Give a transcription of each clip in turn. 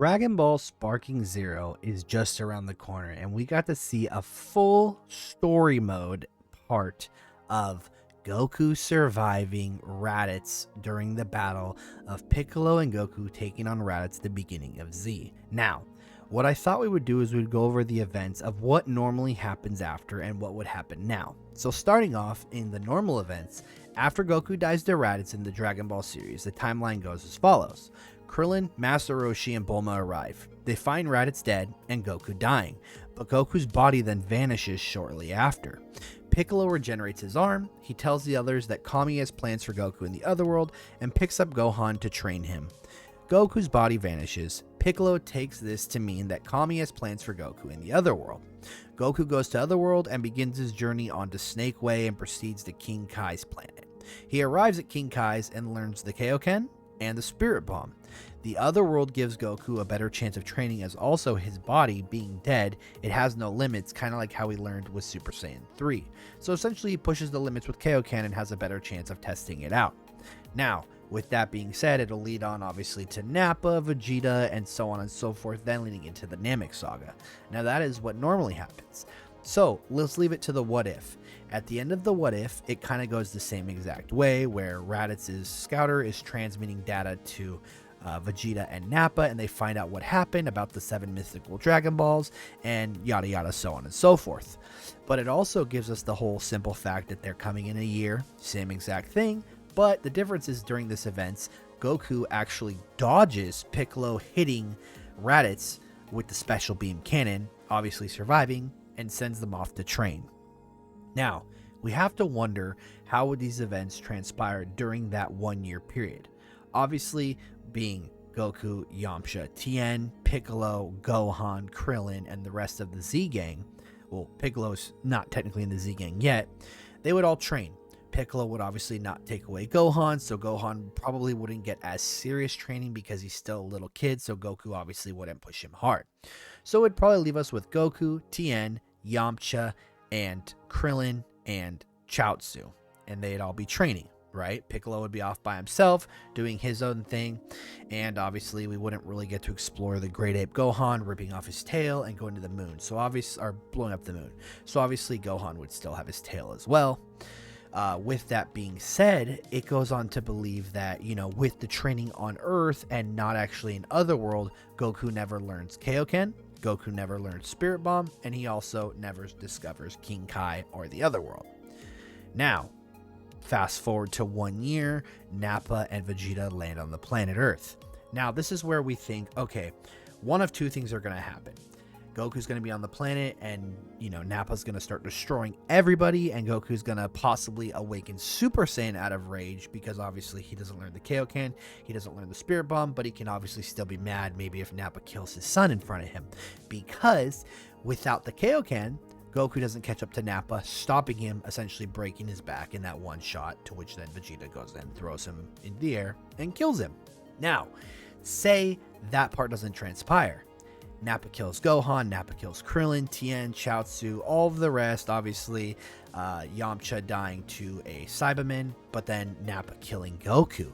Dragon Ball Sparking Zero is just around the corner, and we got to see a full story mode part of Goku surviving Raditz during the battle of Piccolo and Goku taking on Raditz at the beginning of Z. Now, what I thought we would do is we'd go over the events of what normally happens after and what would happen now. So starting off in the normal events, after Goku dies to Raditz in the Dragon Ball series, the timeline goes as follows. Krillin, Master Roshi, and Bulma arrive. They find Raditz dead and Goku dying, but Goku's body then vanishes shortly after. Piccolo regenerates his arm, he tells the others that Kami has plans for Goku in the other world, and picks up Gohan to train him. Goku's body vanishes. Piccolo takes this to mean that Kami has plans for Goku in the other world. Goku goes to Otherworld and begins his journey onto Snake Way and proceeds to King Kai's planet. He arrives at King Kai's and learns the Kaioken and the Spirit Bomb. The other world gives Goku a better chance of training, as also his body being dead, it has no limits, kind of like how we learned with Super Saiyan 3. So essentially he pushes the limits with Kaioken and has a better chance of testing it out. Now, with that being said, it'll lead on obviously to Nappa, Vegeta, and so on and so forth, then leading into the Namek Saga. Now that is what normally happens. So let's leave it to the what if. At the end of the what if, it kind of goes the same exact way, where Raditz's scouter is transmitting data to Vegeta and Nappa, and they find out what happened about the 7 mythical Dragon Balls, and yada yada, so on and so forth. But it also gives us the whole simple fact that they're coming in a year, same exact thing, but the difference is during this events, Goku actually dodges Piccolo hitting Raditz with the special beam cannon, obviously surviving, and sends them off to train. Now, we have to wonder how would these events transpire during that 1 year period. Obviously, being Goku, Yamcha, Tien, Piccolo, Gohan, Krillin, and the rest of the Z Gang, well, Piccolo's not technically in the Z Gang yet, they would all train. Piccolo would obviously not take away Gohan, so Gohan probably wouldn't get as serious training because he's still a little kid, so Goku obviously wouldn't push him hard. So it would probably leave us with Goku, Tien, Yamcha, and Krillin, and Chaozu, and they'd all be training, right? Piccolo would be off by himself, doing his own thing, and obviously we wouldn't really get to explore the Great Ape Gohan ripping off his tail and going to the moon, or blowing up the moon. So obviously Gohan would still have his tail as well. With that being said, it goes on to believe that, with the training on Earth and not actually in Otherworld, Goku never learns Kaioken, Goku never learns Spirit Bomb, and he also never discovers King Kai or the Otherworld. Now, fast forward to 1 year, Nappa and Vegeta land on the planet Earth. Now, this is where we think, okay, one of two things are going to happen. Goku's going to be on the planet, and, Nappa's going to start destroying everybody, and Goku's going to possibly awaken Super Saiyan out of rage, because obviously he doesn't learn the Kaioken, he doesn't learn the Spirit Bomb, but he can obviously still be mad maybe if Nappa kills his son in front of him, because without the Kaioken, Goku doesn't catch up to Nappa, stopping him, essentially breaking his back in that one shot, to which then Vegeta goes and throws him in the air and kills him. Now, say that part doesn't transpire. Nappa kills Gohan, Nappa kills Krillin, Tien, Chaozu, all of the rest, obviously, Yamcha dying to a Cyberman, but then Nappa killing Goku.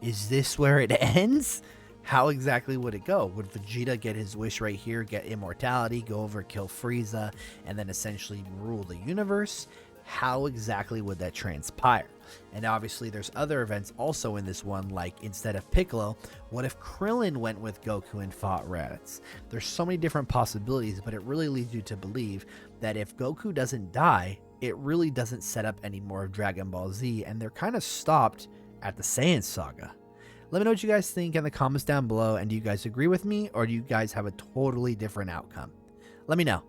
Is this where it ends? How exactly would it go? Would Vegeta get his wish right here, get immortality, go over, kill Frieza, and then essentially rule the universe? How exactly would that transpire? And obviously there's other events also in this one, like instead of Piccolo, what if Krillin went with Goku and fought Raditz? There's so many different possibilities, but it really leads you to believe that if Goku doesn't die, it really doesn't set up any more of Dragon Ball Z, and they're kind of stopped at the Saiyan Saga. Let me know what you guys think in the comments down below, and do you guys agree with me, or do you guys have a totally different outcome? Let me know.